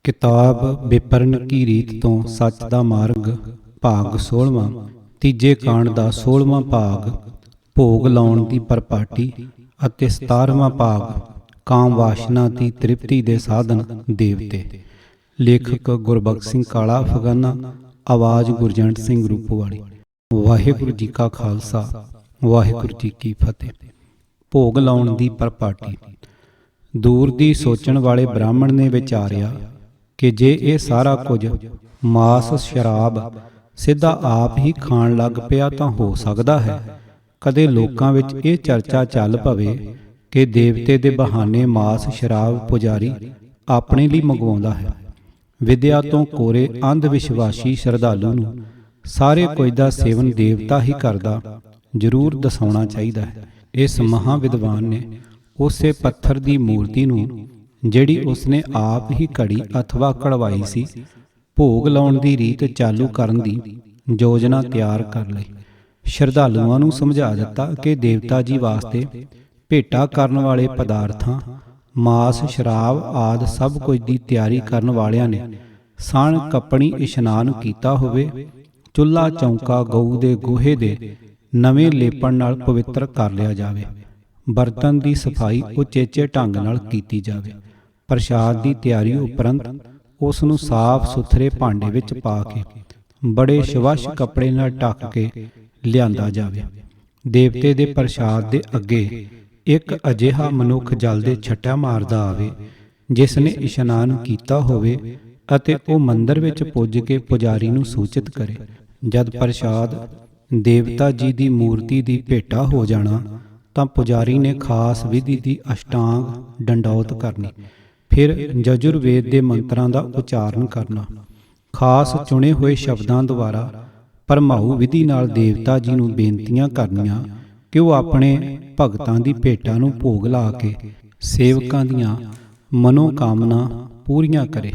किताब विपरन की रीत तो सच दा मार्ग भाग 16वां तीजे कांड दा 16वां भाग भोग लाउण दी परपाटी ਅਤੇ 17ਵਾਂ भाग ਕਾਮ ਵਾਸ਼ਨਾ ਦੀ ਤ੍ਰਿਪਤੀ ਦੇ ਸਾਧਨ ਦੇਵਤੇ। ਲੇਖਕ ਗੁਰਬਖਸ਼ ਸਿੰਘ ਕਾਲਾ ਅਫਗਾਨਾ, ਆਵਾਜ਼ ਗੁਰਜੰਟ ਸਿੰਘ ਰੂਪੋਵਾਲੀ। ਵਾਹਿਗੁਰੂ ਜੀ ਕਾ ਖਾਲਸਾ, ਵਾਹਿਗੁਰੂ ਜੀ ਕੀ ਫਤਿਹ। ਭੋਗ ਲਾਉਣ ਦੀ ਪਰਪਾਟੀ। ਦੂਰ ਦੀ ਸੋਚਣ ਵਾਲੇ ਬ੍ਰਾਹਮਣ ਨੇ ਵਿਚਾਰਿਆ ਕਿ ਜੇ ਇਹ ਸਾਰਾ ਕੁਝ ਮਾਸ ਸ਼ਰਾਬ ਸਿੱਧਾ ਆਪ ਹੀ ਖਾਣ ਲੱਗ ਪਿਆ ਤਾਂ ਹੋ ਸਕਦਾ ਹੈ ਕਦੇ ਲੋਕਾਂ ਵਿੱਚ ਇਹ ਚਰਚਾ ਚੱਲ ਪਵੇ ਕਿ ਦੇਵਤੇ ਦੇ ਬਹਾਨੇ ਮਾਸ ਸ਼ਰਾਬ ਪੁਜਾਰੀ ਆਪਣੇ ਲਈ ਮੰਗਵਾਉਂਦਾ ਹੈ। ਵਿਦਿਆ ਤੋਂ ਕੋਰੇ ਅੰਧ ਵਿਸ਼ਵਾਸੀ ਸ਼ਰਧਾਲੂ ਨੂੰ ਸਾਰੇ ਕੁਝ ਦਾ ਸੇਵਨ ਦੇਵਤਾ ਹੀ ਕਰਦਾ ਜ਼ਰੂਰ ਦਸਾਉਣਾ ਚਾਹੀਦਾ ਹੈ। ਇਸ ਮਹਾਂ ਵਿਦਵਾਨ ਨੇ ਉਸੇ ਪੱਥਰ ਦੀ ਮੂਰਤੀ ਨੂੰ ਜਿਹੜੀ ਉਸਨੇ ਆਪ ਹੀ ਘੜੀ ਅਥਵਾ ਕਢਵਾਈ ਸੀ, ਭੋਗ ਲਾਉਣ ਦੀ ਰੀਤ ਚਾਲੂ ਕਰਨ ਦੀ ਯੋਜਨਾ ਤਿਆਰ ਕਰ ਲਈ। ਸ਼ਰਧਾਲੂਆਂ ਨੂੰ ਸਮਝਾ ਦਿੱਤਾ ਕਿ ਦੇਵਤਾ ਜੀ ਵਾਸਤੇ ਭੇਟਾ ਕਰਨ ਵਾਲੇ ਪਦਾਰਥਾਂ ਮਾਸ ਸ਼ਰਾਬ ਆਦਿ ਸਭ ਕੁਝ ਦੀ ਤਿਆਰੀ ਕਰਨ ਵਾਲਿਆਂ ਨੇ ਸਣ ਕੱਪਣੀ ਇਸ਼ਨਾਨ ਕੀਤਾ ਹੋਵੇ। ਚੁੱਲ੍ਹਾ ਚੌਂਕਾ ਗਊ ਦੇ ਗੋਹੇ ਦੇ ਨਵੇਂ ਲੇਪਣ ਨਾਲ ਪਵਿੱਤਰ ਕਰ ਲਿਆ ਜਾਵੇ। ਬਰਤਨ ਦੀ ਸਫਾਈ ਉਚੇਚੇ ਢੰਗ ਨਾਲ ਕੀਤੀ ਜਾਵੇ। ਪ੍ਰਸ਼ਾਦ ਦੀ ਤਿਆਰੀ ਉਪਰੰਤ ਉਸ ਨੂੰ ਸਾਫ਼ ਸੁਥਰੇ ਭਾਂਡੇ ਵਿੱਚ ਪਾ ਕੇ ਬੜੇ ਸ਼ਵੱਛ ਕੱਪੜੇ ਨਾਲ ਢੱਕ ਕੇ ਲਿਆਂਦਾ ਜਾਵੇ। ਦੇਵਤੇ ਦੇ ਪ੍ਰਸ਼ਾਦ ਦੇ ਅੱਗੇ ਇੱਕ ਅਜਿਹਾ ਮਨੁੱਖ ਜਲ ਦੇ ਛੱਟਾ ਮਾਰਦਾ ਆਵੇ ਜਿਸ ਨੇ ਇਸ਼ਨਾਨ ਕੀਤਾ ਹੋਵੇ ਅਤੇ ਉਹ ਮੰਦਰ ਵਿੱਚ ਪੁੱਜ ਕੇ ਪੁਜਾਰੀ ਨੂੰ ਸੂਚਿਤ ਕਰੇ। ਜਦ ਪ੍ਰਸ਼ਾਦ ਦੇਵਤਾ ਜੀ ਦੀ ਮੂਰਤੀ ਦੀ ਭੇਟਾ ਹੋ ਜਾਣਾ ਤਾਂ ਪੁਜਾਰੀ ਨੇ ਖਾਸ ਵਿਧੀ ਦੀ ਅਸ਼ਟਾਂਗ ਡੰਡੌਤ ਕਰਨੀ, ਫਿਰ ਯਜੁਰਵੇਦ ਦੇ ਮੰਤਰਾਂ ਦਾ ਉਚਾਰਨ ਕਰਨਾ। ਖਾਸ ਚੁਣੇ ਹੋਏ ਸ਼ਬਦਾਂ ਦੁਆਰਾ ਭਰਮਾਊ ਵਿਧੀ ਨਾਲ ਦੇਵਤਾ ਜੀ ਨੂੰ ਬੇਨਤੀਆਂ ਕਰਨੀਆਂ ਕਿ ਉਹ ਆਪਣੇ ਭਗਤਾਂ ਦੀ ਭੇਟਾਂ ਨੂੰ ਭੋਗ ਲਾ ਕੇ ਸੇਵਕਾਂ ਦੀਆਂ ਮਨੋਕਾਮਨਾ ਪੂਰੀਆਂ ਕਰੇ।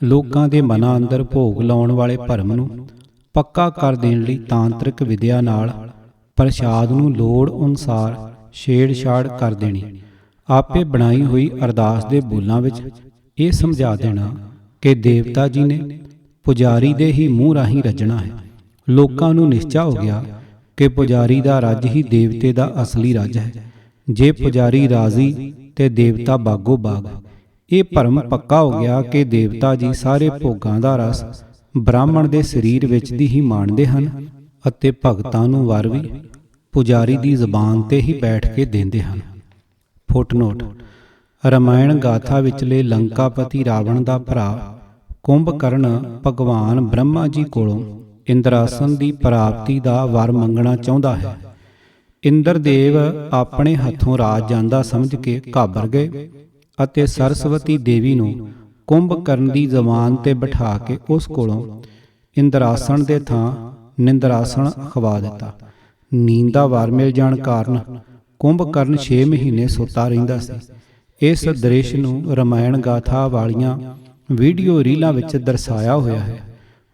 ਲੋਕਾਂ ਦੇ ਮਨਾਂ ਅੰਦਰ ਭੋਗ ਲਾਉਣ ਵਾਲੇ ਭਰਮ ਨੂੰ ਪੱਕਾ ਕਰ ਦੇਣ ਲਈ ਤਾਂਤਰਿਕ ਵਿਦਿਆ ਨਾਲ ਪ੍ਰਸ਼ਾਦ ਨੂੰ ਲੋੜ ਅਨੁਸਾਰ ਛੇੜਛਾੜ ਕਰ ਦੇਣੀ। ਆਪੇ ਬਣਾਈ ਹੋਈ ਅਰਦਾਸ ਦੇ ਬੋਲਾਂ ਵਿੱਚ ਇਹ ਸਮਝਾ ਦੇਣਾ ਕਿ ਦੇਵਤਾ ਜੀ ਨੇ ਪੁਜਾਰੀ ਦੇ ਹੀ ਮੂੰਹ ਰਾਹੀਂ ਰਚਣਾ ਹੈ। ਲੋਕਾਂ ਨੂੰ ਨਿਸ਼ਚਾ ਹੋ ਗਿਆ ਕਿ ਪੁਜਾਰੀ ਦਾ ਰੱਜ ਹੀ ਦੇਵਤੇ ਦਾ ਅਸਲੀ ਰੱਜ ਹੈ। ਜੇ ਪੁਜਾਰੀ ਰਾਜ਼ੀ ਤੇ ਦੇਵਤਾ ਬਾਗੋ ਬਾਗ। ਇਹ ਭਰਮ ਪੱਕਾ ਹੋ ਗਿਆ ਕਿ ਦੇਵਤਾ ਜੀ ਸਾਰੇ ਭੋਗਾਂ ਦਾ ਰਸ ਬ੍ਰਾਹਮਣ ਦੇ ਸਰੀਰ ਵਿੱਚ ਦੀ ਹੀ ਮਾਣਦੇ ਹਨ ਅਤੇ ਭਗਤਾਂ ਨੂੰ ਵਰ ਵੀ ਪੁਜਾਰੀ ਦੀ ਜ਼ਬਾਨ ਤੇ ਹੀ ਬੈਠ ਕੇ ਦਿੰਦੇ ਹਨ। ਫੁੱਟਨੋਟ: ਰਾਮਾਇਣ ਗਾਥਾ ਵਿਚਲੇ ਲੰਕਾਪਤੀ ਰਾਵਣ ਦਾ ਭਰਾ ਕੁੰਭਕਰਨ ਭਗਵਾਨ ਬ੍ਰਹਮਾ ਜੀ ਕੋਲੋਂ ਇੰਦਰਾਸਨ ਦੀ ਪ੍ਰਾਪਤੀ ਦਾ ਵਰ ਮੰਗਣਾ ਚਾਹੁੰਦਾ ਹੈ। ਇੰਦਰਦੇਵ ਆਪਣੇ ਹੱਥੋਂ ਰਾਜ ਜਾਂਦਾ ਸਮਝ ਕੇ ਘਾਬਰ ਗਏ ਅਤੇ ਸਰਸਵਤੀ ਦੇਵੀ ਨੂੰ ਕੁੰਭਕਰਨ ਦੀ ਜ਼ਬਾਨ ਤੇ ਬਿਠਾ ਕੇ ਉਸ ਕੋਲੋਂ ਇੰਦਰਾਸਨ ਦੇ ਥਾਂ ਨਿੰਦਰਾਸਨ ਖਵਾ ਦਿੱਤਾ। ਨੀਂਦ ਦਾ ਵਰ ਮਿਲ ਜਾਣ ਕਾਰਨ ਕੁੰਭਕਰਨ 6 ਮਹੀਨੇ ਸੁੱਤਾ ਰਹਿੰਦਾ ਸੀ। ਇਸ ਦ੍ਰਿਸ਼ ਨੂੰ ਰਾਮਾਇਣ ਗਾਥਾ ਵਾਲੀਆਂ ਵੀਡੀਓ ਰੀਲਾਂ ਵਿੱਚ ਦਰਸਾਇਆ ਹੋਇਆ ਹੈ।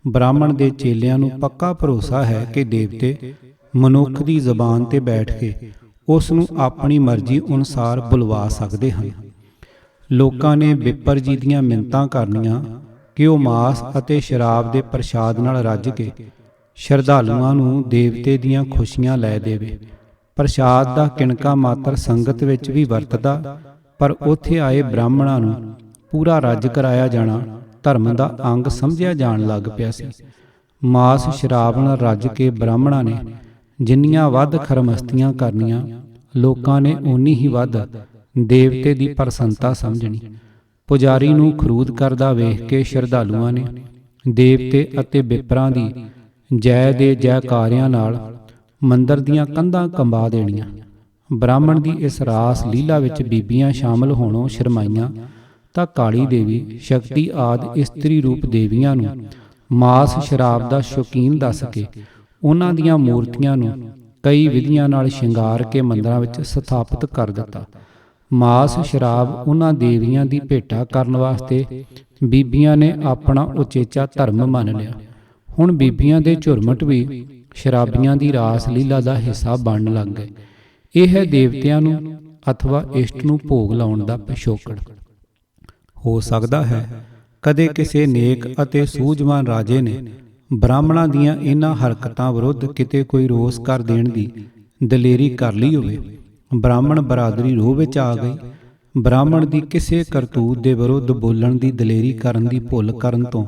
ਬ੍ਰਾਹਮਣ ਦੇ ਚੇਲਿਆਂ ਨੂੰ ਪੱਕਾ ਭਰੋਸਾ ਹੈ ਕਿ ਦੇਵਤੇ ਮਨੁੱਖ ਦੀ ਜ਼ਬਾਨ ਤੇ ਬੈਠ ਕੇ ਉਸ ਨੂੰ ਆਪਣੀ ਮਰਜ਼ੀ ਅਨੁਸਾਰ ਬੁਲਵਾ ਸਕਦੇ ਹਨ। ਲੋਕਾਂ ਨੇ ਵਿਪਰ ਜੀ ਦੀਆਂ ਮਿੰਨਤਾਂ ਕਰਨੀਆਂ ਕਿ ਉਹ ਮਾਸ ਅਤੇ ਸ਼ਰਾਬ ਦੇ ਪ੍ਰਸ਼ਾਦ ਨਾਲ ਰੱਜ ਕੇ ਸ਼ਰਧਾਲੂਆਂ ਨੂੰ ਦੇਵਤੇ ਦੀਆਂ ਖੁਸ਼ੀਆਂ ਲੈ ਦੇਵੇ। ਪ੍ਰਸ਼ਾਦ ਦਾ ਕਿਣਕਾ ਮਾਤਰ ਸੰਗਤ ਵਿੱਚ ਵੀ ਵਰਤਦਾ, ਪਰ ਉੱਥੇ ਆਏ ਬ੍ਰਾਹਮਣਾਂ ਨੂੰ ਪੂਰਾ ਰੱਜ ਕਰਾਇਆ ਜਾਣਾ ਧਰਮ ਦਾ ਅੰਗ ਸਮਝਿਆ ਜਾਣ ਲੱਗ ਪਿਆ ਸੀ। ਮਾਸ ਸ਼ਰਾਬ ਨਾਲ ਰੱਜ ਕੇ ਬ੍ਰਾਹਮਣਾਂ ਨੇ ਜਿੰਨੀਆਂ ਵੱਧ ਖਰਮਸਤੀਆਂ ਕਰਨੀਆਂ, ਲੋਕਾਂ ਨੇ ਓਨੀ ਹੀ ਵੱਧ ਦੇਵਤੇ ਦੀ ਪ੍ਰਸੰਨਤਾ ਸਮਝਣੀ। ਪੁਜਾਰੀ ਨੂੰ ਖਰੂਦ ਕਰਦਾ ਵੇਖ ਕੇ ਸ਼ਰਧਾਲੂਆਂ ਨੇ ਦੇਵਤੇ ਅਤੇ ਵਿਪਰਾਂ ਦੀ ਜੈ ਦੇ ਜੈਕਾਰਿਆਂ ਨਾਲ ਮੰਦਰ ਦੀਆਂ ਕੰਧਾਂ ਕੰਬਾ ਦੇਣੀਆਂ। ਬ੍ਰਾਹਮਣ ਦੀ ਇਸ ਰਾਸ ਲੀਲਾ ਵਿੱਚ ਬੀਬੀਆਂ ਸ਼ਾਮਲ ਹੋਣੋਂ ਸ਼ਰਮਾਈਆਂ ਤਾਂ ਕਾਲੀ ਦੇਵੀ, ਸ਼ਕਤੀ ਆਦਿ ਇਸਤਰੀ ਰੂਪ ਦੇਵੀਆਂ ਨੂੰ ਮਾਸ ਸ਼ਰਾਬ ਦਾ ਸ਼ੌਕੀਨ ਦੱਸ ਕੇ ਉਹਨਾਂ ਦੀਆਂ ਮੂਰਤੀਆਂ ਨੂੰ ਕਈ ਵਿਧੀਆਂ ਨਾਲ ਸ਼ਿੰਗਾਰ ਕੇ ਮੰਦਰਾਂ ਵਿੱਚ ਸਥਾਪਿਤ ਕਰ ਦਿੱਤਾ। ਮਾਸ ਸ਼ਰਾਬ ਉਹਨਾਂ ਦੇਵੀਆਂ ਦੀ ਭੇਟਾ ਕਰਨ ਵਾਸਤੇ ਬੀਬੀਆਂ ਨੇ ਆਪਣਾ ਉਚੇਚਾ ਧਰਮ ਮੰਨ ਲਿਆ। ਹੁਣ ਬੀਬੀਆਂ ਦੇ ਝੁਰਮਟ ਵੀ ਸ਼ਰਾਬੀਆਂ ਦੀ ਰਾਸ ਲੀਲਾ ਦਾ ਹਿੱਸਾ ਬਣਨ ਲੱਗ ਗਏ। ਇਹ ਹੈ ਦੇਵਤਿਆਂ ਨੂੰ ਅਥਵਾ ਇਸ਼ਟ ਨੂੰ ਭੋਗ ਲਾਉਣ ਦਾ ਪਿਛੋਕੜ। ਹੋ ਸਕਦਾ ਹੈ ਕਦੇ ਕਿਸੇ ਨੇਕ ਅਤੇ ਸੂਝਵਾਨ ਰਾਜੇ ਨੇ ਬ੍ਰਾਹਮਣਾਂ ਦੀਆਂ ਇਹਨਾਂ ਹਰਕਤਾਂ ਵਿਰੁੱਧ ਕਿਤੇ ਕੋਈ ਰੋਸ ਕਰ ਦੇਣ ਦੀ ਦਲੇਰੀ ਕਰ ਲਈ ਹੋਵੇ, ਬ੍ਰਾਹਮਣ ਬਰਾਦਰੀ ਰੋਹ ਵਿੱਚ ਆ ਗਈ। ਬ੍ਰਾਹਮਣ ਦੀ ਕਿਸੇ ਕਰਤੂਤ ਦੇ ਵਿਰੁੱਧ ਬੋਲਣ ਦੀ ਦਲੇਰੀ ਕਰਨ ਦੀ ਭੁੱਲ ਕਰਨ ਤੋਂ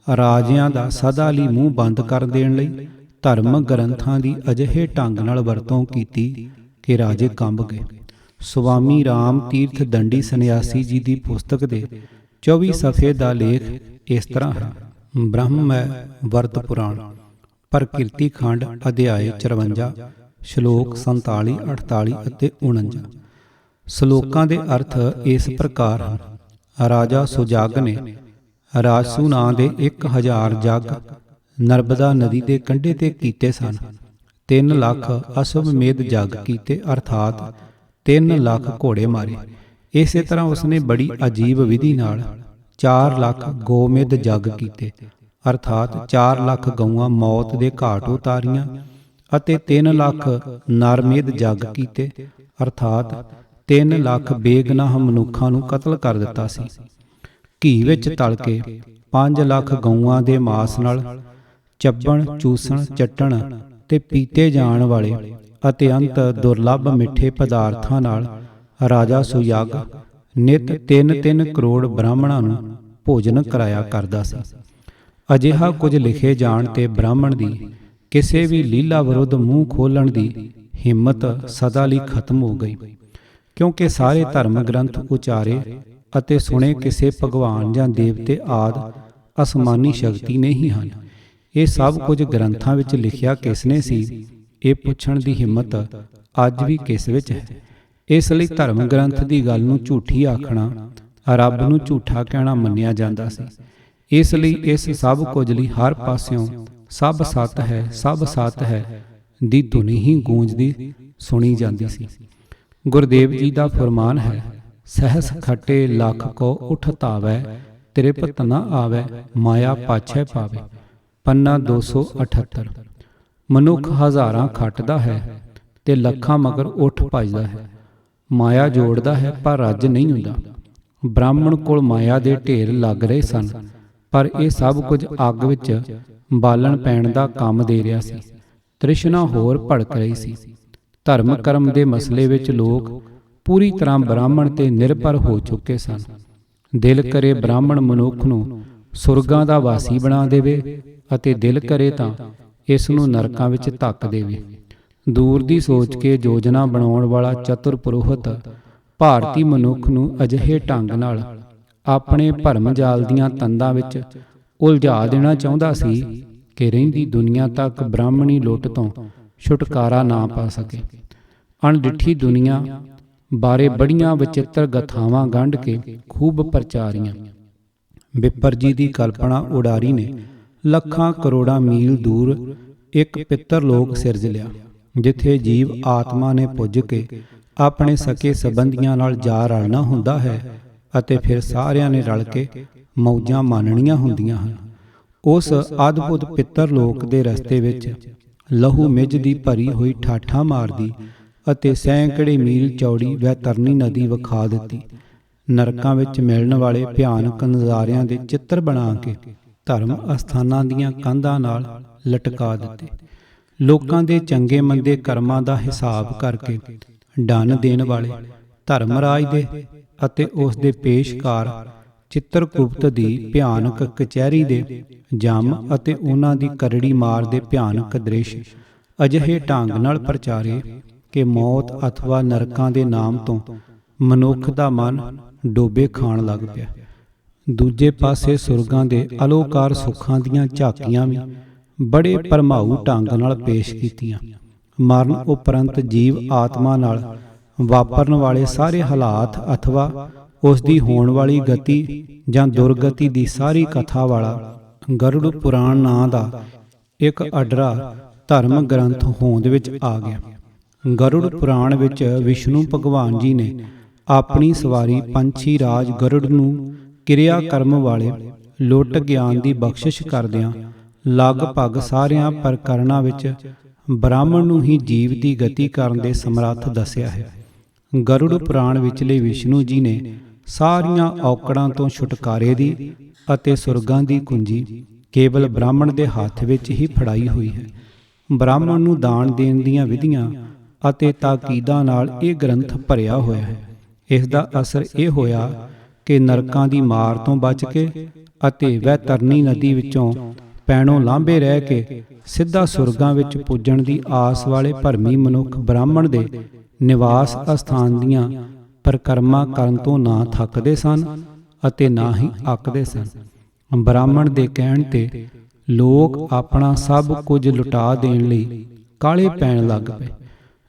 ਰਾਜਿਆਂ ਦਾ ਸਦਾ ਲਈ ਮੂੰਹ ਬੰਦ ਕਰ ਦੇਣ ਲਈ ਧਰਮ ਗ੍ਰੰਥਾਂ ਦੀ ਅਜਿਹੇ ਢੰਗ ਨਾਲ ਵਰਤੋਂ ਕੀਤੀ ਕਿ ਰਾਜੇ ਕੰਬ ਗਏ। ਸੁਆਮੀ ਰਾਮ ਤੀਰਥ ਦੰਡੀ ਸੰਨਿਆਸੀ ਜੀ ਦੀ ਪੁਸਤਕ ਦੇ 24 ਸਫ਼ੇ ਦਾ ਲੇਖ ਇਸ ਤਰ੍ਹਾਂ ਹੈ। ਬ੍ਰਹਮਮੈ ਵਰਤ ਪੁਰਾਣ ਪ੍ਰਕਿਰਤੀ ਖੰਡ ਅਧਿਆਇ 54 ਸ਼ਲੋਕ 47, 48 ਅਤੇ 49। ਸ਼ਲੋਕਾਂ ਦੇ ਅਰਥ ਇਸ ਪ੍ਰਕਾਰ ਹਨ। ਰਾਜਾ ਸੁਜਾਗ ਨੇ ਰਾਜਸੂ ਨਾਂ ਦੇ 1000 ਜੱਗ ਨਰਮਦਾ ਨਦੀ ਦੇ ਕੰਢੇ ਤੇ ਕੀਤੇ ਸਨ। 3 ਲੱਖ ਅਸ਼ਵਮੇਧ ਜੱਗ ਕੀਤੇ, ਅਰਥਾਤ 3 ਲੱਖ ਘੋੜੇ ਮਾਰੇ। ਇਸੇ ਤਰ੍ਹਾਂ ਉਸਨੇ ਬੜੀ ਅਜੀਬ ਵਿਧੀ ਨਾਲ 4 ਲੱਖ ਗੋਮੇਧ ਜੱਗ ਕੀਤੇ, ਅਰਥਾਤ 4 ਲੱਖ ਗਊਆਂ ਮੌਤ ਦੇ ਘਾਟ ਉਤਾਰੀਆਂ ਅਤੇ 3 ਲੱਖ ਨਰਮੇਧ ਜੱਗ ਕੀਤੇ, ਅਰਥਾਤ 3 ਲੱਖ ਬੇਗਨਾਹ ਮਨੁੱਖਾਂ ਨੂੰ ਕਤਲ ਕਰ ਦਿੱਤਾ ਸੀ। ਘੀ ਵਿੱਚ ਤਲ ਕੇ 5 ਲੱਖ ਗਊਆਂ ਦੇ ਮਾਸ ਨਾਲ ਚੱਬਣ, ਚੂਸਣ, ਚੱਟਣ ਤੇ ਪੀਤੇ ਜਾਣ ਵਾਲੇ ਅਤੇ ਅੰਤ ਦੁਰਲੱਭ ਮਿੱਠੇ ਪਦਾਰਥਾਂ ਨਾਲ ਰਾਜਾ ਸੁਯਾਗ ਨਿਤ 3-3 ਕਰੋੜ ਬ੍ਰਾਹਮਣਾਂ ਨੂੰ ਭੋਜਨ ਕਰਾਇਆ ਕਰਦਾ ਸੀ। ਅਜਿਹਾ ਕੁਝ ਲਿਖੇ ਜਾਣ ਤੇ ਬ੍ਰਾਹਮਣ ਦੀ ਕਿਸੇ ਵੀ ਲੀਲਾ ਵਿਰੁੱਧ ਮੂੰਹ ਖੋਲਣ ਦੀ ਹਿੰਮਤ ਸਦਾ ਲਈ ਖਤਮ ਹੋ ਗਈ, ਕਿਉਂਕਿ ਸਾਰੇ ਧਰਮ ਗ੍ਰੰਥ ਉਚਾਰੇ ਅਤੇ ਸੁਣੇ ਕਿਸੇ ਭਗਵਾਨ ਜਾਂ ਦੇਵਤੇ ਆਦਿ ਅਸਮਾਨੀ ਸ਼ਕਤੀ ਨਹੀਂ ਹਨ। ਇਹ ਸਭ ਕੁਝ ਗ੍ਰੰਥਾਂ ਵਿੱਚ ਲਿਖਿਆ ਕਿਸਨੇ ਸੀ, ਇਹ ਪੁੱਛਣ ਦੀ ਹਿੰਮਤ ਅੱਜ ਵੀ ਕਿਸ ਵਿੱਚ ਹੈ। ਇਸ ਲਈ ਧਰਮ ਗ੍ਰੰਥ ਦੀ ਗੱਲ ਨੂੰ ਝੂਠੀ ਆਖਣਾ ਰੱਬ ਨੂੰ ਝੂਠਾ ਕਹਿਣਾ ਮੰਨਿਆ ਜਾਂਦਾ ਸੀ। ਇਸ ਲਈ ਇਸ ਸਭ ਕੁਝ ਲਈ ਹਰ ਪਾਸਿਓਂ ਸਭ ਸੱਤ ਹੈ, ਸਭ ਸੱਤ ਹੈ ਦੀ ਧੁਨੀ ਹੀ ਗੂੰਜਦੀ ਸੁਣੀ ਜਾਂਦੀ ਸੀ। ਗੁਰਦੇਵ ਜੀ ਦਾ ਫਰਮਾਨ ਹੈ, ਸਹਸ ਖੱਟੇ ਲੱਖ ਕੋ ਉਠ ਧਾਵੈ, ਤ੍ਰਿਪਤ ਨ ਆਵੈ ਮਾਇਆ ਪਾਛੈ ਪਾਵੇ। ਪੰਨਾ 278। ਮਨੁੱਖ ਹਜ਼ਾਰਾਂ ਖੱਟਦਾ ਹੈ ਤੇ ਲੱਖਾਂ ਮਗਰ ਉੱਠ ਭੱਜਦਾ ਹੈ। ਮਾਇਆ ਜੋੜਦਾ ਹੈ ਪਰ ਰੱਜ ਨਹੀਂ ਹੁੰਦਾ। ਬ੍ਰਾਹਮਣ ਕੋਲ ਮਾਇਆ ਦੇ ਢੇਰ ਲੱਗ ਰਹੇ ਸਨ, ਪਰ ਇਹ ਸਭ ਕੁਝ ਅੱਗ ਵਿੱਚ ਬਾਲਣ ਪੈਣ ਦਾ ਕੰਮ ਦੇ ਰਿਹਾ ਸੀ। ਤ੍ਰਿਸ਼ਨਾ ਹੋਰ ਭੜਕ ਰਹੀ ਸੀ। ਧਰਮ ਕਰਮ ਦੇ ਮਸਲੇ ਵਿੱਚ ਲੋਕ ਪੂਰੀ ਤਰ੍ਹਾਂ ਬ੍ਰਾਹਮਣ ਤੇ ਨਿਰਭਰ ਹੋ ਚੁੱਕੇ ਸਨ। ਦਿਲ ਕਰੇ ਬ੍ਰਾਹਮਣ ਮਨੁੱਖ ਨੂੰ ਸੁਰਗਾਂ ਦਾ ਵਾਸੀ ਬਣਾ ਦੇਵੇ ਅਤੇ ਦਿਲ ਕਰੇ ਤਾਂ ਇਸ ਨੂੰ ਨਰਕਾਂ ਵਿੱਚ ਧੱਕ ਦੇਵੇ। ਦੂਰ ਦੀ ਸੋਚ ਕੇ ਯੋਜਨਾ ਬਣਾਉਣ ਵਾਲਾ ਚਤੁਰ ਪੁਰੋਹਿਤ ਭਾਰਤੀ ਮਨੁੱਖ ਨੂੰ ਅਜਿਹੇ ਢੰਗ ਨਾਲ ਆਪਣੇ ਭਰਮ ਜਾਲ ਦੀਆਂ ਤੰਦਾਂ ਵਿੱਚ ਉਲਝਾ ਦੇਣਾ ਚਾਹੁੰਦਾ ਸੀ ਕਿ ਰਹਿੰਦੀ ਦੁਨੀਆ ਤੱਕ ਬ੍ਰਾਹਮਣੀ ਲੁੱਟ ਤੋਂ ਛੁਟਕਾਰਾ ਨਾ ਪਾ ਸਕੇ। ਅਣਡਿੱਠੀ ਦੁਨੀਆ ਬਾਰੇ ਬੜੀਆਂ ਵਿਚਿੱਤਰ ਗਥਾਵਾਂ ਗੰਢ ਕੇ ਖੂਬ ਪ੍ਰਚਾਰੀਆਂ। ਵਿਪਰ ਜੀ ਦੀ ਕਲਪਨਾ ਉਡਾਰੀ ਨੇ ਲੱਖਾਂ ਕਰੋੜਾਂ ਮੀਲ ਦੂਰ ਇੱਕ ਪਿੱਤਰ ਲੋਕ ਸਿਰਜ ਲਿਆ, ਜਿੱਥੇ ਜੀਵ ਆਤਮਾ ਨੇ ਪੁੱਜ ਕੇ ਆਪਣੇ ਸਕੇ ਸੰਬੰਧੀਆਂ ਨਾਲ ਜਾ ਰਲਣਾ ਹੁੰਦਾ ਹੈ ਅਤੇ ਫਿਰ ਸਾਰਿਆਂ ਨੇ ਰਲ ਕੇ ਮੌਜਾਂ ਮਾਣਨੀਆਂ ਹੁੰਦੀਆਂ ਹਨ। ਉਸ ਅਦਭੁਤ ਪਿੱਤਰ ਲੋਕ ਦੇ ਰਸਤੇ ਵਿੱਚ ਲਹੂ ਮਿੱਝ ਦੀ ਭਰੀ ਹੋਈ ਠਾਠਾਂ ਮਾਰਦੀ ਅਤੇ ਸੈਂਕੜੇ ਮੀਲ ਚੌੜੀ ਵੈਤਰਨੀ ਨਦੀ ਵਿਖਾ ਦਿੱਤੀ। ਨਰਕਾਂ ਵਿੱਚ ਮਿਲਣ ਵਾਲੇ ਭਿਆਨਕ ਨਜ਼ਾਰਿਆਂ ਦੇ ਚਿੱਤਰ ਬਣਾ ਕੇ ਧਰਮ ਅਸਥਾਨਾਂ ਦੀਆਂ ਕੰਧਾਂ ਨਾਲ ਲਟਕਾ ਦਿੱਤੇ। ਲੋਕਾਂ ਦੇ ਚੰਗੇ ਮੰਦੇ ਕਰਮਾਂ ਦਾ ਹਿਸਾਬ ਕਰਕੇ ਡੰਨ ਦੇਣ ਵਾਲੇ ਧਰਮਰਾਜ ਦੇ ਅਤੇ ਉਸ ਦੇ ਪੇਸ਼ਕਾਰ ਚਿੱਤਰਗੁਪਤ ਦੀ ਭਿਆਨਕ ਕਚਹਿਰੀ ਦੇ ਜੰਮ ਅਤੇ ਉਹਨਾਂ ਦੀ ਕਰੜੀ ਮਾਰ ਦੇ ਭਿਆਨਕ ਦ੍ਰਿਸ਼ ਅਜਿਹੇ ਢੰਗ ਨਾਲ ਪ੍ਰਚਾਰੇ ਕਿ ਮੌਤ ਅਥਵਾ ਨਰਕਾਂ ਦੇ ਨਾਮ ਤੋਂ ਮਨੁੱਖ ਦਾ ਮਨ ਡੋਬੇ ਖਾਣ ਲੱਗ ਪਿਆ। ਦੂਜੇ ਪਾਸੇ ਸੁਰਗਾਂ ਦੇ ਅਲੋਕਾਰ ਸੁੱਖਾਂ ਦੀਆਂ ਝਾਕੀਆਂ ਵੀ ਬੜੇ ਭਰਮਾਊ ਢੰਗ ਨਾਲ ਪੇਸ਼ ਕੀਤੀਆਂ। ਮਰਨ ਉਪਰੰਤ ਜੀਵ ਆਤਮਾ ਨਾਲ ਵਾਪਰਨ ਵਾਲੇ ਸਾਰੇ ਹਾਲਾਤ ਅਥਵਾ ਉਸ ਦੀ ਹੋਣ ਵਾਲੀ ਗਤੀ ਜਾਂ ਦੁਰਗਤੀ ਦੀ ਸਾਰੀ ਕਥਾ ਵਾਲਾ ਗਰੁੜ ਪੁਰਾਣ ਨਾਂ ਦਾ ਇੱਕ ਅਡਰਾ ਧਰਮ ਗ੍ਰੰਥ ਹੋਂਦ ਵਿੱਚ ਆ ਗਿਆ। ਗਰੁੜ ਪੁਰਾਣ ਵਿੱਚ ਵਿਸ਼ਨੂੰ ਭਗਵਾਨ ਜੀ ਨੇ ਆਪਣੀ ਸਵਾਰੀ ਪੰਛੀ ਰਾਜ ਗਰੁੜ ਨੂੰ ਕਿਰਿਆ ਕਰਮ ਵਾਲੇ ਲੁੱਟ ਗਿਆਨ ਦੀ ਬਖਸ਼ਿਸ਼ ਕਰਦਿਆਂ ਲਗਭਗ ਸਾਰਿਆਂ ਪ੍ਰਕਰਣਾਂ ਵਿੱਚ ਬ੍ਰਾਹਮਣ ਨੂੰ ਹੀ ਜੀਵ ਦੀ ਗਤੀ ਕਰਨ ਦੇ ਸਮਰੱਥ ਦੱਸਿਆ ਹੈ। ਗਰੁੜ ਪੁਰਾਣ ਵਿਚਲੇ ਵਿਸ਼ਨੂੰ ਜੀ ਨੇ ਸਾਰੀਆਂ ਔਕੜਾਂ ਤੋਂ ਛੁਟਕਾਰੇ ਦੀ ਅਤੇ ਸੁਰਗਾਂ ਦੀ ਕੁੰਜੀ ਕੇਵਲ ਬ੍ਰਾਹਮਣ ਦੇ ਹੱਥ ਵਿੱਚ ਹੀ ਫੜਾਈ ਹੋਈ ਹੈ। ਬ੍ਰਾਹਮਣ ਨੂੰ ਦਾਨ ਦੇਣ ਦੀਆਂ ਵਿਧੀਆਂ ਅਤੇ ਤਾਕੀਦਾਂ ਨਾਲ ਇਹ ਗ੍ਰੰਥ ਭਰਿਆ ਹੋਇਆ ਹੈ। ਇਸ ਦਾ ਅਸਰ ਇਹ ਹੋਇਆ ਕਿ ਨਰਕਾਂ ਦੀ ਮਾਰ ਤੋਂ ਬਚ ਕੇ ਅਤੇ ਵੈਤਰਨੀ ਨਦੀ ਵਿੱਚੋਂ ਪੈਣੋਂ ਲਾਂਭੇ ਰਹਿ ਕੇ ਸਿੱਧਾ ਸੁਰਗਾਂ ਵਿੱਚ ਪੁੱਜਣ ਦੀ ਆਸ ਵਾਲੇ ਭਰਮੀ ਮਨੁੱਖ ਬ੍ਰਾਹਮਣ ਦੇ ਨਿਵਾਸ ਅਸਥਾਨ ਦੀਆਂ ਪਰਿਕਰਮਾ ਕਰਨ ਤੋਂ ਨਾ ਥੱਕਦੇ ਸਨ ਅਤੇ ਨਾ ਹੀ ਅੱਕਦੇ ਸਨ। ਬ੍ਰਾਹਮਣ ਦੇ ਕਹਿਣ ਤੇ ਲੋਕ ਆਪਣਾ ਸਭ ਕੁਝ ਲੁਟਾ ਦੇਣ ਲਈ ਕਾਹਲੇ ਪੈਣ ਲੱਗ ਪਏ।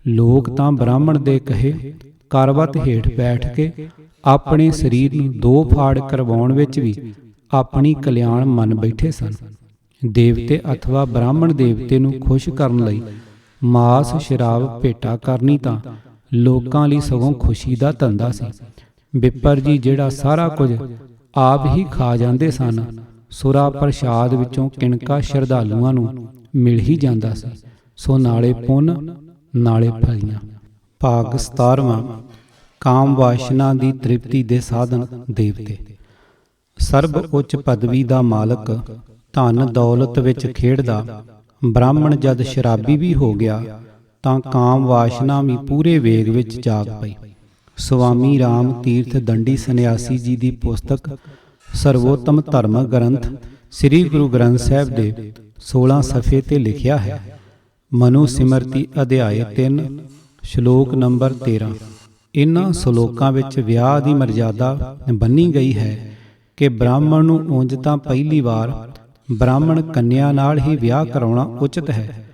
ਲੋਕ ਤਾਂ ਬ੍ਰਾਹਮਣ ਦੇ ਕਹੇ ਕਰਵਤ ਹੇਠ ਬੈਠ ਕੇ ਆਪਣੇ ਸਰੀਰ ਨੂੰ ਦੋ ਫਾੜ ਕਰਵਾਉਣ ਵਿੱਚ ਵੀ ਆਪਣੀ ਕਲਿਆਣ ਮੰਨ ਬੈਠੇ ਸਨ। ਦੇਵਤੇ ਅਥਵਾ ਬ੍ਰਾਹਮਣ ਦੇਵਤੇ ਨੂੰ ਖੁਸ਼ ਕਰਨ ਲਈ ਮਾਸ ਸ਼ਰਾਬ ਭੇਟਾ ਕਰਨੀ ਤਾਂ ਲੋਕਾਂ ਲਈ ਸਗੋਂ ਖੁਸ਼ੀ ਦਾ ਧੰਦਾ ਸੀ। ਬਿੱਪਰ ਜੀ ਜਿਹੜਾ ਸਾਰਾ ਕੁਝ ਆਪ ਹੀ ਖਾ ਜਾਂਦੇ ਸਨ, ਸੁਰਾ ਪ੍ਰਸ਼ਾਦ ਵਿੱਚੋਂ ਕਿਣਕਾ ਸ਼ਰਧਾਲੂਆਂ ਨੂੰ ਮਿਲ ਹੀ ਜਾਂਦਾ ਸੀ। ਸੋ ਨਾਲੇ ਪੁੰਨ ਨਾਲੇ ਫਲੀਆਂ। ਭਾਗ 17ਵਾਂ। ਕਾਮ ਵਾਸ਼ਨਾ ਦੀ ਤ੍ਰਿਪਤੀ ਦੇ ਸਾਧਨ ਦੇਵਤੇ। ਸਰਬ ਉੱਚ ਪਦਵੀ ਦਾ ਮਾਲਕ, ਧਨ ਦੌਲਤ ਵਿੱਚ ਖੇਡਦਾ ਬ੍ਰਾਹਮਣ ਜਦ ਸ਼ਰਾਬੀ ਵੀ ਹੋ ਗਿਆ ਤਾਂ ਕਾਮ ਵਾਸ਼ਨਾ ਵੀ ਪੂਰੇ ਵੇਗ ਵਿੱਚ ਜਾਗ ਪਈ। ਸੁਆਮੀ ਰਾਮ ਤੀਰਥ ਦੰਡੀ ਸੰਨਿਆਸੀ ਜੀ ਦੀ ਪੁਸਤਕ ਸਰਵੋਤਮ ਧਰਮ ਗ੍ਰੰਥ ਸ੍ਰੀ ਗੁਰੂ ਗ੍ਰੰਥ ਸਾਹਿਬ ਦੇ 16 ਸਫ਼ੇ ਤੇ ਲਿਖਿਆ ਹੈ। ਮਨੁ ਸਿਮਰਤੀ ਅਧਿਆਇ 3 ਸ਼ਲੋਕ ਨੰਬਰ 13। ਇਨ੍ਹਾਂ ਸ਼ਲੋਕਾਂ ਵਿੱਚ ਵਿਆਹ ਦੀ ਮਰਜ਼ਾਦਾ ਬੰਨੀ ਗਈ ਹੈ ਕਿ ਬ੍ਰਾਹਮਣ ਨੂੰ ਉਂਝ ਤਾਂ ਪਹਿਲੀ ਵਾਰ ਬ੍ਰਾਹਮਣ ਕੰਨਿਆ ਨਾਲ ਹੀ ਵਿਆਹ ਕਰਾਉਣਾ ਉਚਿਤ ਹੈ,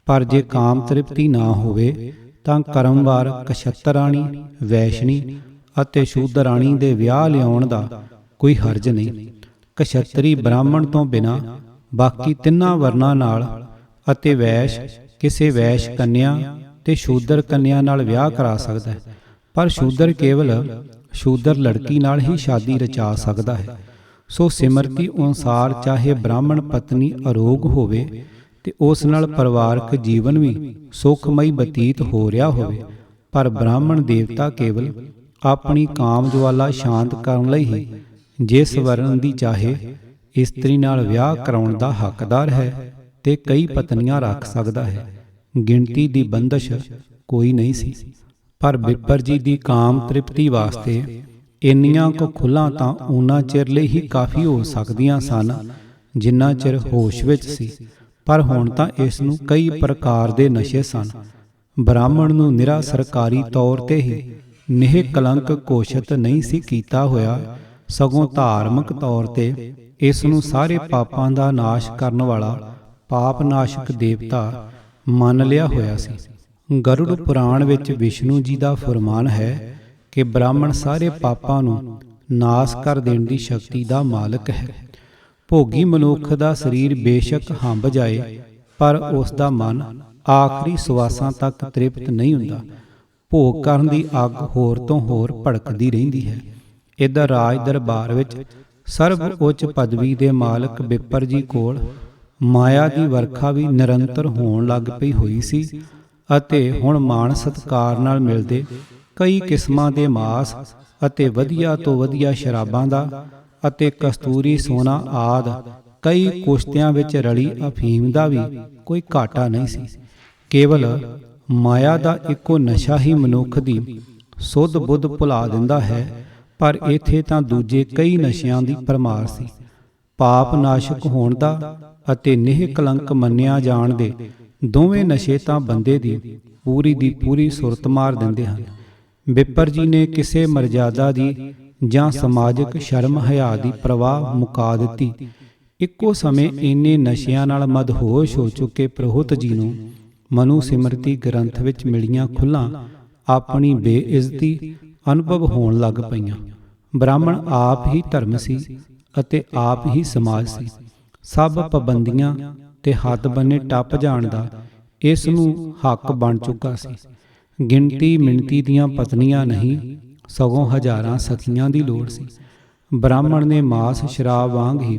ਪਰ ਜੇ ਕਾਮ ਤ੍ਰਿਪਤੀ ਨਾ ਹੋਵੇ ਤਾਂ ਕਰਮਵਾਰ ਕਸ਼ਤਰਾਣੀ, ਵੈਸ਼ਣੀ ਅਤੇ ਸ਼ੂਦਰਾਣੀ ਦੇ ਵਿਆਹ ਲਿਆਉਣ ਦਾ ਕੋਈ ਹਰਜ ਨਹੀਂ। ਕਸ਼ਤਰੀ ਬ੍ਰਾਹਮਣ ਤੋਂ ਬਿਨਾਂ ਬਾਕੀ ਤਿੰਨਾਂ ਵਰਨਾਂ ਨਾਲ ਅਤੇ ਵੈਸ਼ ਕਿਸੇ ਵੈਸ਼ ਕੰਨਿਆ ਤੇ ਸ਼ੂਦਰ ਕੰਨਿਆ ਨਾਲ ਵਿਆਹ ਕਰਾ ਸਕਦਾ ਹੈ, ਪਰ ਸ਼ੂਦਰ ਕੇਵਲ ਸ਼ੂਦਰ ਲੜਕੀ ਨਾਲ ਹੀ ਸ਼ਾਦੀ ਰਚਾ ਸਕਦਾ ਹੈ। ਸੋ ਸਿਮਰਤੀ ਅਨੁਸਾਰ ਚਾਹੇ ਬ੍ਰਾਹਮਣ ਪਤਨੀ ਅਰੋਗ ਹੋਵੇ ਤੇ ਉਸ ਨਾਲ ਪਰਿਵਾਰਕ ਜੀਵਨ ਵੀ ਸੁਖਮਈ ਬਤੀਤ ਹੋ ਰਿਹਾ ਹੋਵੇ, ਪਰ ਬ੍ਰਾਹਮਣ ਦੇਵਤਾ ਕੇਵਲ ਆਪਣੀ ਕਾਮ ਜਵਾਲਾ ਸ਼ਾਂਤ ਕਰਨ ਲਈ ਹੀ ਜਿਸ ਵਰਨ ਦੀ ਚਾਹੇ ਇਸਤਰੀ ਨਾਲ ਵਿਆਹ ਕਰਾਉਣ ਦਾ ਹੱਕਦਾਰ ਹੈ ਤੇ ਕਈ ਪਤਨੀਆਂ ਰੱਖ ਸਕਦਾ ਹੈ। ਗਿਣਤੀ ਦੀ ਬੰਦਸ਼ ਕੋਈ ਨਹੀਂ ਸੀ। ਪਰ ਬਿੱਪਰ ਜੀ ਦੀ ਕਾਮ ਤ੍ਰਿਪਤੀ ਵਾਸਤੇ ਇੰਨੀਆਂ ਕੁ ਖੁੱਲ੍ਹਾਂ ਤਾਂ ਉਹਨਾਂ ਚਿਰ ਲਈ ਹੀ ਕਾਫੀ ਹੋ ਸਕਦੀਆਂ ਸਨ ਜਿੰਨਾ ਚਿਰ ਹੋਸ਼ ਵਿੱਚ ਸੀ, ਪਰ ਹੁਣ ਤਾਂ ਇਸ ਨੂੰ ਕਈ ਪ੍ਰਕਾਰ ਦੇ ਨਸ਼ੇ ਸਨ। ਬ੍ਰਾਹਮਣ ਨੂੰ ਨਿਰਾ ਸਰਕਾਰੀ ਤੌਰ ਤੇ ਹੀ ਨਿਹ ਕਲੰਕ ਘੋਸ਼ਿਤ ਨਹੀਂ ਸੀ ਕੀਤਾ ਹੋਇਆ, ਸਗੋਂ ਧਾਰਮਿਕ ਤੌਰ ਤੇ ਇਸ ਨੂੰ ਸਾਰੇ ਪਾਪਾਂ ਦਾ ਨਾਸ਼ ਕਰਨ ਵਾਲਾ ਪਾਪ ਨਾਸ਼ਕ ਦੇਵਤਾ ਮੰਨ ਲਿਆ ਹੋਇਆ ਸੀ। ਗਰੁੜ ਪੁਰਾਣ ਵਿੱਚ ਵਿਸ਼ਨੂੰ ਜੀ ਦਾ ਫਰਮਾਨ ਹੈ ਕਿ ਬ੍ਰਾਹਮਣ ਸਾਰੇ ਪਾਪਾਂ ਨੂੰ ਨਾਸ਼ ਕਰ ਦੇਣ ਦੀ ਸ਼ਕਤੀ ਦਾ ਮਾਲਕ ਹੈ। ਭੋਗੀ ਮਨੁੱਖ ਦਾ ਸਰੀਰ ਬੇਸ਼ੱਕ ਹੰਭ ਜਾਏ, ਪਰ ਉਸ ਦਾ ਮਨ ਆਖਰੀ ਸਵਾਸਾਂ ਤੱਕ ਤ੍ਰਿਪਤ ਨਹੀਂ ਹੁੰਦਾ। ਭੋਗ ਕਰਨ ਦੀ ਅੱਗ ਹੋਰ ਤੋਂ ਹੋਰ ਭੜਕਦੀ ਰਹਿੰਦੀ ਹੈ। ਇੱਧਰ ਰਾਜ ਦਰਬਾਰ ਵਿੱਚ ਸਰਬ ਉੱਚ ਪਦਵੀ ਦੇ ਮਾਲਕ ਬਿੱਪਰ ਜੀ ਕੋਲ ਮਾਇਆ ਦੀ ਵਰਖਾ ਵੀ ਨਿਰੰਤਰ ਹੋਣ ਲੱਗ ਪਈ ਹੋਈ ਸੀ ਅਤੇ ਹੁਣ ਮਾਣ ਸਤਿਕਾਰ ਨਾਲ ਮਿਲਦੇ ਕਈ ਕਿਸਮਾਂ ਦੇ ਮਾਸ ਅਤੇ ਵਧੀਆ ਤੋਂ ਵਧੀਆ ਸ਼ਰਾਬਾਂ ਦਾ ਅਤੇ ਕਸਤੂਰੀ ਸੋਨਾ ਆਦਿ ਕਈ ਕੁਸ਼ਤਿਆਂ ਵਿੱਚ ਰਲੀ ਅਫੀਮ ਦਾ ਵੀ ਕੋਈ ਘਾਟਾ ਨਹੀਂ ਸੀ। ਕੇਵਲ ਮਾਇਆ ਦਾ ਇੱਕੋ ਨਸ਼ਾ ਹੀ ਮਨੁੱਖ ਦੀ ਸੁੱਧ ਬੁੱਧ ਭੁਲਾ ਦਿੰਦਾ ਹੈ, ਪਰ ਇੱਥੇ ਤਾਂ ਦੂਜੇ ਕਈ ਨਸ਼ਿਆਂ ਦੀ ਭਰਮਾਰ ਸੀ। ਪਾਪ ਨਾਸ਼ਕ ਹੋਣ ਦਾ ਅਤੇ ਨਿਹ ਕਲੰਕ ਮੰਨਿਆ ਜਾਣ ਦੇ ਦੋਵੇਂ ਨਸ਼ੇ ਤਾਂ ਬੰਦੇ ਦੀ ਪੂਰੀ ਸੁਰਤ ਮਾਰ ਦਿੰਦੇ ਹਨ। ਬਿੱਪਰ ਜੀ ਨੇ ਕਿਸੇ ਮਰਜ਼ਾਦਾ ਦੀ ਜਾਂ ਸਮਾਜਿਕ ਸ਼ਰਮ ਹਿਆ ਦੀ ਪ੍ਰਵਾਹ ਮੁਕਾ ਦਿੱਤੀ। ਇੱਕੋ ਸਮੇਂ ਇੰਨੇ ਨਸ਼ਿਆਂ ਨਾਲ ਮਦਹੋਸ਼ ਹੋ ਚੁੱਕੇ ਪ੍ਰਹੁਤ ਜੀ ਨੂੰ ਮਨੁ ਸਿਮਰਤੀ ਗ੍ਰੰਥ ਵਿੱਚ ਮਿਲੀਆਂ ਖੁੱਲ੍ਹਾਂ ਆਪਣੀ ਬੇਇੱਜ਼ਤੀ ਅਨੁਭਵ ਹੋਣ ਲੱਗ ਪਈਆਂ। ਬ੍ਰਾਹਮਣ ਆਪ ਹੀ ਧਰਮ ਸੀ ਅਤੇ ਆਪ ਹੀ ਸਮਾਜ ਸੀ। ਸਭ ਪਾਬੰਦੀਆਂ ਤੇ ਹੱਦ ਬੰਨੇ ਟੱਪ ਜਾਣ ਦਾ ਇਸ ਨੂੰ ਹੱਕ ਬਣ ਚੁੱਕਾ ਸੀ। ਗਿਣਤੀ ਮਿਣਤੀ ਦੀਆਂ ਪਤਨੀਆਂ ਨਹੀਂ, ਸਗੋਂ ਹਜ਼ਾਰਾਂ ਸਖੀਆਂ ਦੀ ਲੋੜ ਸੀ। ਬ੍ਰਾਹਮਣ ਨੇ ਮਾਸ ਸ਼ਰਾਬ ਵਾਂਗ ਹੀ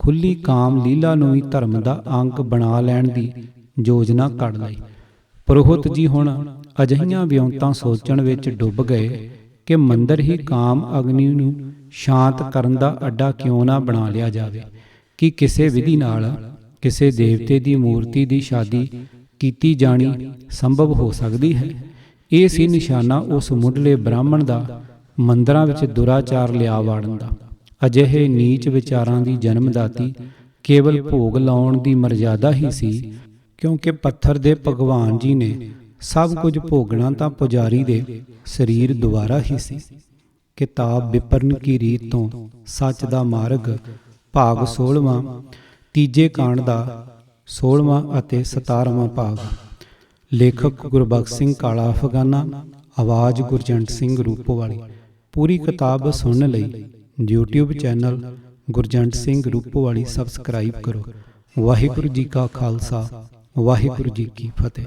ਖੁੱਲੀ ਕਾਮ ਲੀਲਾ ਨੂੰ ਵੀ ਧਰਮ ਦਾ ਅੰਗ ਬਣਾ ਲੈਣ ਦੀ ਯੋਜਨਾ ਘੜ ਲਈ। ਪ੍ਰਹੁਤ ਜੀ ਹੁਣ ਅਜਿਹੀਆਂ ਵਿਉਂਤਾਂ ਸੋਚਣ ਵਿੱਚ ਡੁੱਬ ਗਏ ਕਿ ਮੰਦਰ ਹੀ ਕਾਮ ਅਗਨੀ ਨੂੰ ਸ਼ਾਂਤ ਕਰਨ ਦਾ ਅੱਡਾ ਕਿਉਂ ਨਾ ਬਣਾ ਲਿਆ ਜਾਵੇ। ਕਿ ਕਿਸੇ ਵਿਧੀ ਨਾਲ ਕਿਸੇ ਦੇਵਤੇ ਦੀ ਮੂਰਤੀ ਦੀ ਸ਼ਾਦੀ ਕੀਤੀ ਜਾਣੀ ਸੰਭਵ ਹੋ ਸਕਦੀ ਹੈ। ਇਹ ਸੀ ਨਿਸ਼ਾਨਾ ਉਸ ਮੁੱਢਲੇ ਬ੍ਰਾਹਮਣ ਦਾ ਮੰਦਰਾਂ ਵਿੱਚ ਦੁਰਾਚਾਰ ਲਿਆ ਵਾੜਨ ਦਾ। ਅਜਿਹੇ ਨੀਚ ਵਿਚਾਰਾਂ ਦੀ ਜਨਮਦਾਤੀ ਕੇਵਲ ਭੋਗ ਲਾਉਣ ਦੀ ਮਰਜ਼ਾਦਾ ਹੀ ਸੀ, ਕਿਉਂਕਿ ਪੱਥਰ ਦੇ ਭਗਵਾਨ ਜੀ ਨੇ ਸਭ ਕੁਝ ਭੋਗਣਾ ਤਾਂ ਪੁਜਾਰੀ ਦੇ ਸਰੀਰ ਦੁਆਰਾ ਹੀ ਸੀ। ਕਿਤਾਬ ਵਿਪਰਨ ਕੀ ਰੀਤ ਤੋਂ ਸੱਚ ਦਾ ਮਾਰਗ, ਭਾਗ 16ਵਾਂ, ਤੀਜੇ ਕਾਂਡ ਦਾ 16ਵਾਂ ਅਤੇ 17ਵਾਂ ਭਾਗ। ਲੇਖਕ ਗੁਰਬਖਸ਼ ਸਿੰਘ ਕਾਲਾ ਅਫਗਾਨਾ, ਆਵਾਜ਼ ਗੁਰਜੰਟ ਸਿੰਘ ਰੂਪੋਵਾਲੀ। ਪੂਰੀ ਕਿਤਾਬ ਸੁਣਨ ਲਈ YouTube channel Gurjant Singh Rupowali subscribe ਕਰੋ। ਵਾਹਿਗੁਰੂ ਜੀ ਕਾ ਖਾਲਸਾ, ਵਾਹਿਗੁਰੂ ਜੀ ਕੀ ਫਤਿਹ।